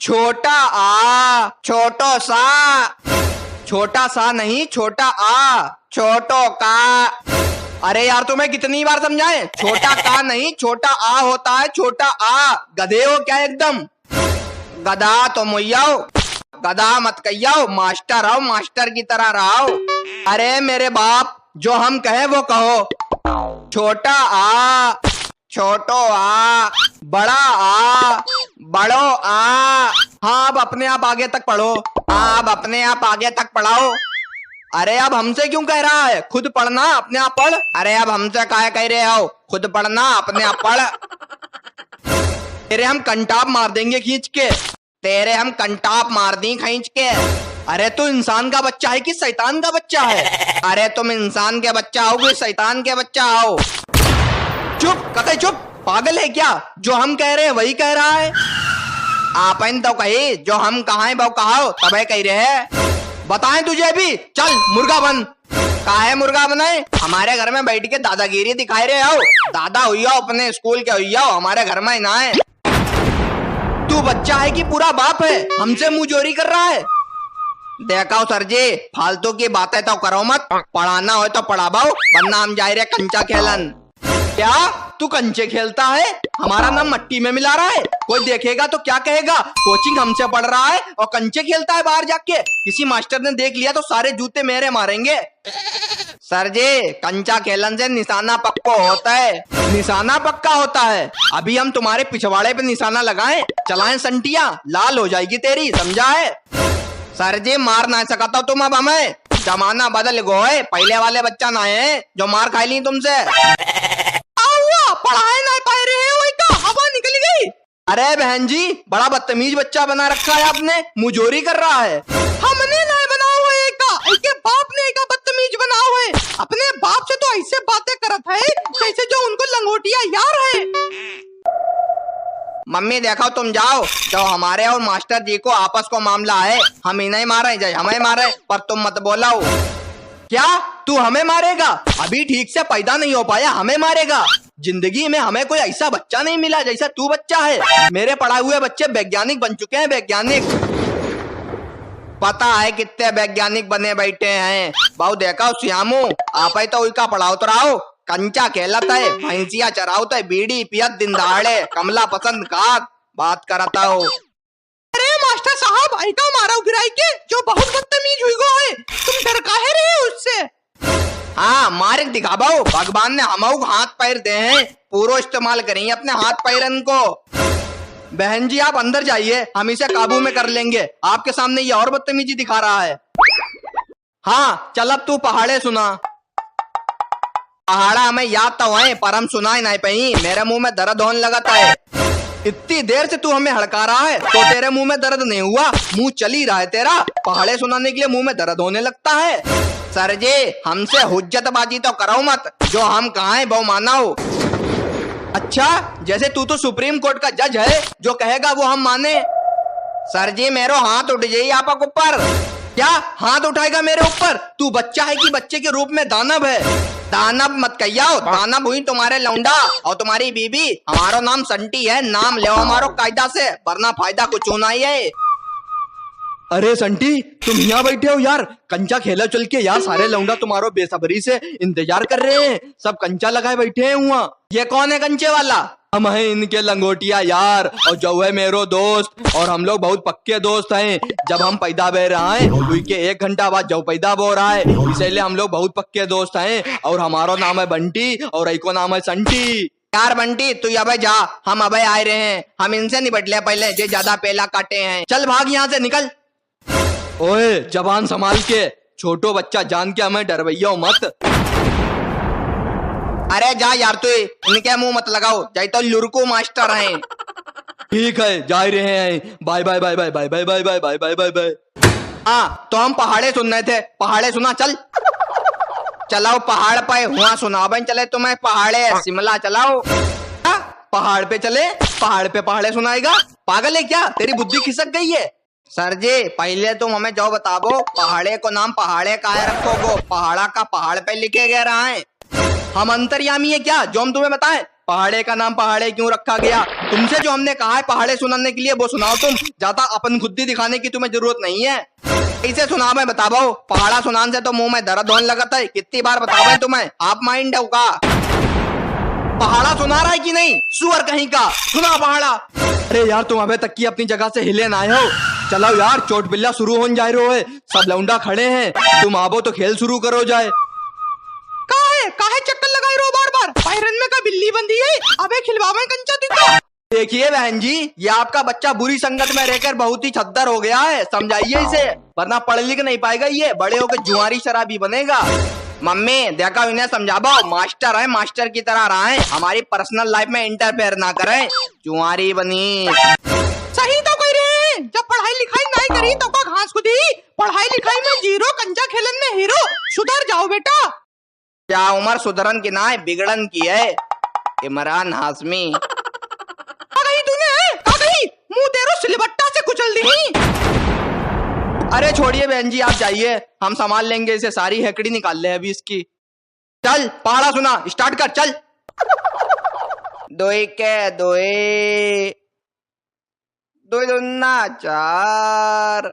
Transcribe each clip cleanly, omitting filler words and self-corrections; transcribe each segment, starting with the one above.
छोटा आ, छोटो सा। छोटा सा नहीं, छोटा आ, छोटो का। अरे यार तुम्हें कितनी बार समझाएं, छोटा का नहीं छोटा आ होता है, छोटा आ। गधे हो क्या एकदम? गधा तो मुइयाओ, गधा मत कहियाओ, मास्टर आओ, मास्टर की तरह रहो। अरे मेरे बाप, जो हम कहे वो कहो। छोटा आ, छोटो आ, बड़ा आ, बड़ो आ। हाँ अब अपने आप आगे तक पढ़ो। हाँ अब अपने आप आगे तक पढ़ाओ। अरे अब हमसे क्यों कह रहा है, खुद पढ़ना, अपने आप पढ़। अरे अब हमसे काहे कह रहे हो, खुद पढ़ना, अपने आप पढ़। तेरे हम कंटाप मार देंगे खींच के, तेरे हम कंटाप मार दी खींच के। अरे तू इंसान का बच्चा है कि शैतान का बच्चा है? अरे तुम इंसान के बच्चा हो कि शैतान के बच्चा हो? चुप कते चुप, पागल है क्या? जो हम कह रहे हैं वही कह रहा है। आपन तो कही, जो हम कहा वो कहो तबे कह रहे हैं। बताएं तुझे भी, चल मुर्गा बन। काहे मुर्गा बनाए? हमारे घर में बैठ के दादागिरी दिखाई रहे हो। दादा हुई हो, अपने स्कूल के हुई हो, हमारे घर में ना है। तू बच्चा है कि पूरा बाप है, हमसे मुंह जोरी कर रहा है। देखो सर जी, फालतू की बातें तो करो मत, पढ़ाना हो तो पढ़ाओ, वरना हम जा रहे कंचा खेलन। क्या तू कंचे खेलता है? हमारा नाम मट्टी में मिला रहा है, कोई देखेगा तो क्या कहेगा? कोचिंग हमसे पढ़ रहा है और कंचे खेलता है बाहर जाके। किसी मास्टर ने देख लिया तो सारे जूते मेरे मारेंगे। सर जी, कंचा खेलन से निशाना पक्का होता है। निशाना पक्का होता है? अभी हम तुम्हारे पिछवाड़े पे निशाना लगाएं, चलाएं संटिया, लाल हो जाएगी तेरी, समझा है? सर जी मार ना सकता तुम अब हमें, जमाना बदल गए, पहले वाले बच्चा ना है जो मार खाई ली तुमसे। पढ़ाए ना पाए रहे हो, का हवा निकल गई। अरे बहन जी, बड़ा बदतमीज बच्चा बना रखा है आपने, मुजोरी कर रहा है। हमने ना बना हुआ है के बाप ने का बदतमीज बना हुआ है। अपने बाप से तो ऐसे बातें करत है जैसे जो उनको लंगोटिया यार है। मम्मी देखो तुम जाओ, जो हमारे और मास्टर जी को आपस को मामला है, हम इन्हें मारे जाए हमें मारे, पर तुम मत बोलाओ। क्या तू हमें मारेगा? अभी ठीक से पैदा नहीं हो पाया, हमें मारेगा? जिंदगी में हमें कोई ऐसा बच्चा नहीं मिला जैसा तू बच्चा है। मेरे पढ़ाए हुए बच्चे वैज्ञानिक बन चुके हैं, वैज्ञानिक। पता है कितने वैज्ञानिक बने बैठे हैं। बहु देखा श्यामू, आप ही तो उनका पढ़ाओ तो रहो, कंचा खेलता है, भैंसिया चरावता है, बीड़ी पियत दिन दहाड़े, कमला पसंद खाक बात करता हो। अरे मास्टर साहब, ऐका मारा गिराई के, जो बहुत बदतमीज हुई गो है, तुम डर काहे रहे हो उससे? हाँ मारे दिखाओ, भगवान ने हम हाथ पैर दे हैं, पूरा इस्तेमाल करेंगे अपने हाथ पैरन को। बहन जी आप अंदर जाइए, हम इसे काबू में कर लेंगे। आपके सामने ये और बदतमीजी दिखा रहा है। हाँ चल अब तू पहाड़े सुना। पहाड़ा हमें याद तो है, पर हम सुना ही नहीं पाई, मेरे मुंह में दर्द होने लगता है। इतनी देर से तू हमें हड़का रहा है तो तेरे मुंह में दर्द नहीं हुआ? मुंह चल ही रहा है तेरा, पहाड़े सुनाने के लिए मुंह में दर्द होने लगता है। सर जी हमसे हुज्जतबाजी तो करो मत, जो हम कहा है वो मानो। अच्छा जैसे तू तो सुप्रीम कोर्ट का जज है, जो कहेगा वो हम माने। सर जी मेरो हाथ उठ जाइए आपके ऊपर। क्या हाथ उठाएगा मेरे ऊपर? तू बच्चा है कि बच्चे के रूप में दानव है? दानव मत कहियो, दानव हुई तुम्हारे लौंडा और तुम्हारी बीबी। हमारा नाम संटी है, नाम ले हमारो कायदा से, वरना फायदा कुछ होना ही है। अरे संटी तुम यहाँ बैठे हो यार, कंचा खेला चल के यार, सारे लौंडा तुम्हारो बेसब्री से इंतजार कर रहे हैं, सब कंचा लगाए बैठे हैं वहाँ। ये कौन है कंचे वाला? हम हैं इनके लंगोटिया यार, और जो है मेरो दोस्त, और हम लोग बहुत पक्के दोस्त हैं। जब हम पैदा बह रहा है उनके 1 घंटा बाद जो पैदा हो रहा है, इसलिए हम लोग बहुत पक्के दोस्त हैं। और हमारा नाम है बंटी और एको नाम है संटी। यार बंटी तू अब जा, हम अब आए रहे हैं, हम इनसे निपट ले पहले, जो ज्यादा पेला काटे हैं। चल भाग यहाँ से, निकल। ओए जबान संभाल के, छोटो बच्चा जान के हमें डरवैया मत। अरे जा यार तू, इनके मुंह मत लगाओ, जाए तो लुरकू मास्टर हैं। ठीक है जा रहे हैं, bye bye bye bye bye bye bye bye bye bye bye bye. हाँ तो हम पहाड़े सुन रहे थे, पहाड़े सुना। चल चलाओ पहाड़ पे, हुआ सुना बन चले तुम्हें पहाड़े शिमला चलाओ। पहाड़ पे चले, पहाड़ पे पहाड़े सुनाएगा? पागल है क्या, तेरी बुद्धि खिसक गई है? सर जी पहले तुम हमें जो बताओ, पहाड़े को नाम पहाड़े काहे रखोगो? पहाड़ा का पहाड़ पे लिखे गए रहा है। हम अंतर्यामी है क्या जो हम तुम्हें बताएं? पहाड़े का नाम पहाड़े क्यों रखा गया? तुमसे जो हमने कहा है पहाड़े सुनाने के लिए वो सुनाओ तुम। ज्यादा अपन खुद्दी दिखाने की तुम्हें जरूरत नहीं है। इसे सुना मैं बताओ। पहाड़ा सुनान से तो मुंह में दर्द होने लगता है। कितनी बार बताओ तुम्हें? आप माइंड है का? पहाड़ा सुना रहा है कि नहीं? सुअर कहीं का, सुना पहाड़ा। अरे यार तुम अबे तक की अपनी जगह से हिले ना हो। चलो यार चोट बिल्ला शुरू होने जा रहे हो। सब लौंडा खड़े हैं, तुम आवो तो खेल शुरू करो जाए। काहे चक्कर लगाए रो बार बार? पायरन में का बिल्ली बंदी है, अबे खिलवावे कंचा दिखा। देखिए बहन जी, ये आपका बच्चा बुरी संगत में रहकर बहुत ही छद्दर हो गया है, समझाइए इसे, वरना पढ़ लिख नहीं पाएगा। ये बड़े होकर जुआरी शराबी बनेगा। मम्मी देखा इन्हें समझाओ, मास्टर है, मास्टर की तरह रहा है, हमारी पर्सनल लाइफ में इंटरफेयर ना करें। जुआरी बनी सही तो कह रहे हैं। जब पढ़ाई लिखाई नहीं करी तो का घास खुदी, पढ़ाई लिखाई में जीरो, कंचा खेलन में हीरो। सुधर जाओ बेटा। क्या उम्र सुधरन की ना है, बिगड़न की है। इमरान हाशमी मुंह तेरो सिलबट्टा से कुचल दी। अरे छोड़िए बहन जी, आप जाइए, हम संभाल लेंगे इसे। सारी हेकड़ी निकाल ले अभी इसकी। चल पहाड़ा सुना, स्टार्ट कर चल। दोई के दोई, दो दुना चार,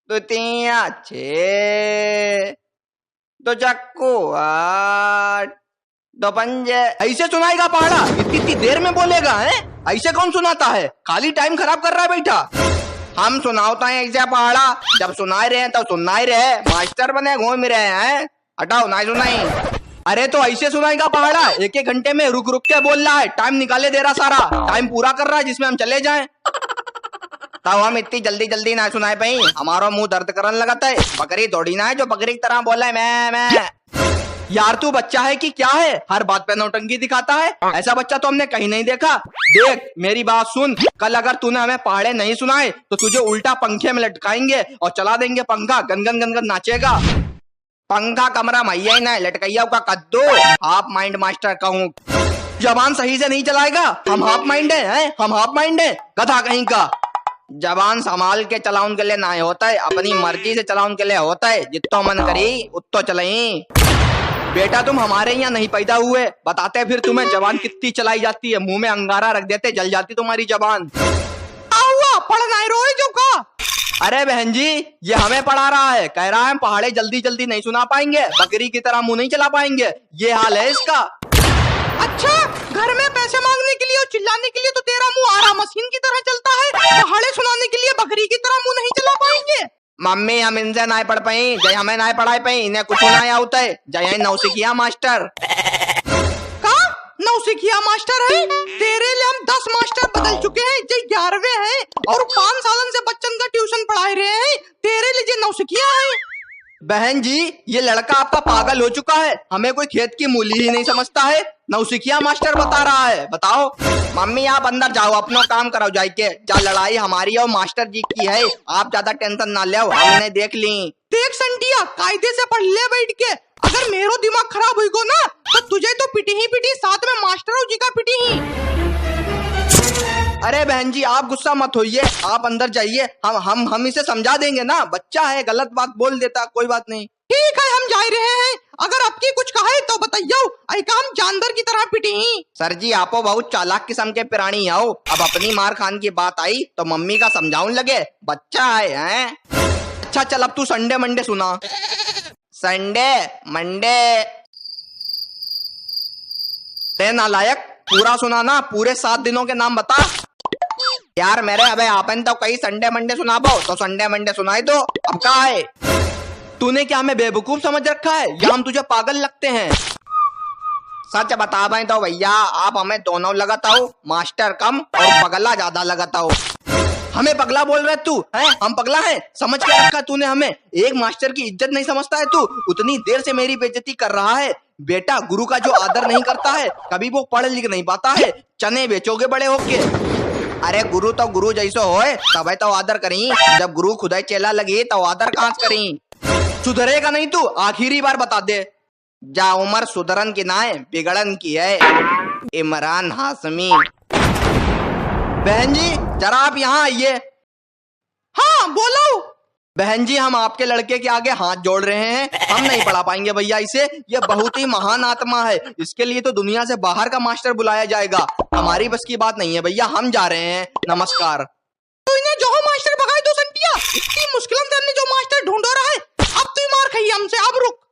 दो तीन छः, दो चक्कू 8, दो पंजे। ऐसे सुनाएगा पहाड़ा? इतनी देर में बोलेगा है? ऐसे कौन सुनाता है? खाली टाइम खराब कर रहा है बेटा। हम सुनाता है ऐसे पहाड़ा, जब सुनाए रहे तो सुनना ही रहे। मास्टर बने घूम रहे हैं, हटाओ ना सुनाई। अरे तो ऐसे सुनाएगा पहाड़ा? एक एक घंटे में रुक रुक के बोल रहा है, टाइम निकाले दे रहा, सारा टाइम पूरा कर रहा है जिसमें हम चले जाएं। तब हम इतनी जल्दी जल्दी ना सुनाए पाई, हमारा मुंह दर्द करने लगता है। बकरी दौड़ी ना है जो बकरी की तरह बोला है मैं। यार तू बच्चा है कि क्या है, हर बात पे नौटंकी दिखाता है। ऐसा बच्चा तो हमने कहीं नहीं देखा। देख मेरी बात सुन, कल अगर तूने हमें पहाड़े नहीं सुनाए तो तुझे उल्टा पंखे में लटकाएंगे और चला देंगे पंखा, गनगन गनगन नाचेगा। पंखा कमरा मैया ही ना, लटकैया का कद्दू। हाफ माइंड मास्टर कहूँ, जबान सही से नहीं चलाएगा। हम हाफ माइंड है, हम हाफ माइंड है, गधा कहीं का। जबान संभाल के चलाउन के लिए ना होता है, अपनी मर्जी से चलाउन के लिए होता है। जितना मन करी उतो चलाई। बेटा तुम हमारे यहाँ नहीं पैदा हुए, बताते फिर तुम्हें जबान कितनी चलाई जाती है। मुंह में अंगारा रख देते, जल जाती तुम्हारी जबान। पढ़ना है रोए जो का। अरे बहन जी, ये हमें पढ़ा रहा है, कह रहा है पहाड़े जल्दी जल्दी नहीं सुना पाएंगे, बकरी की तरह मुंह नहीं चला पाएंगे। ये हाल है इसका। अच्छा, घर में पैसे मांगने के लिए और चिल्लाने के लिए तो तेरा मुंह आरा मशीन की तरह चलता है, पहाड़े सुनाने के लिए बकरी की तरह मुंह नहीं चला पाएंगे। मम्मी हम इनसे ना पढ़ पाई, जय हमें ना पढ़ाई पाई, इन्हें कुछ ना होता है। जय नौसिखिया मास्टर का नौसिखिया मास्टर है। तेरे लिए हम 10 मास्टर बदल चुके हैं, जो 11वें हैं और 5 सालन से बच्चन का ट्यूशन पढ़ा रहे हैं। तेरे लिए जो नौसिखिया है। बहन जी ये लड़का आपका पागल हो चुका है, हमें कोई खेत की मूली ही नहीं समझता है, नौसिखिया मास्टर बता रहा है। बताओ मम्मी आप अंदर जाओ, अपना काम कराओ जाके। जा लड़ाई हमारी और मास्टर जी की है, आप ज्यादा टेंशन ना ले, हमने देख ली। देख संटिया, कायदे से पढ़ ले बैठ के। अगर मेरो दिमाग खराब हुई को ना तो तुझे तो पिटी ही पिटी, साथ में मास्टर जी का पिटी ही। अरे बहन जी आप गुस्सा मत होइए, आप अंदर जाइए, हम इसे समझा देंगे ना। बच्चा है, गलत बात बोल देता, कोई बात नहीं। ठीक है हम जा रहे हैं, अगर आपकी कुछ कहे तो बताइयो, ऐका हम जानवर की तरह पिटी ही। सर जी आपो बहुत चालाक किस्म के प्राणी आओ। अब अपनी मार खान की बात आई तो मम्मी का समझाउन लगे, बच्चा है हैं? अच्छा चल अब तू संडे मंडे सुना। संडे मंडे ते नालायक, पूरा सुनाना, पूरे 7 दिनों के नाम बता। यार मेरे अबे आपन तो कई संडे मंडे सुना पाओ, तो संडे मंडे सुनाई दो। अब क्या है, तूने क्या हमें बेवकूफ समझ रखा है या हम तुझे पागल लगते हैं? सच बता भाई तो भैया आप हमें दोनों लगाता हो, मास्टर कम और पगला ज्यादा लगाता हो। हमें पगला बोल रहे तू है? हम पगला हैं? समझ क्या रखा तूने हमें? एक मास्टर की इज्जत नहीं समझता है तू, उतनी देर से मेरी बेइज्जती कर रहा है। बेटा गुरु का जो आदर नहीं करता है कभी वो पढ़ लिख नहीं पाता है। चने बेचोगे बड़े होके। अरे गुरु तो गुरु जैसो होए तब तो आदर करी, जब गुरु खुदा चेला लगी तो आदर कहाँ करी। सुधरेगा नहीं तू, आखिरी बार बता दे। जा उमर सुधरन की ना है, बिगड़न की है। इमरान हाशमी। बहन जी जरा आप यहाँ आइए। हाँ बोलो। बहन जी, हम आपके लड़के के आगे हाथ जोड़ रहे हैं, हम नहीं पढ़ा पाएंगे भैया इसे। ये बहुत ही महान आत्मा है, इसके लिए तो दुनिया से बाहर का मास्टर बुलाया जाएगा। हमारी बस की बात नहीं है भैया, हम जा रहे हैं, नमस्कार। तो इन्हें जो मास्टर भगाए दो संटिया, इतनी मुश्किल से हमने जो मास्टर ढूंढो रहा है, अब तू मार खाई हमसे, अब रुक।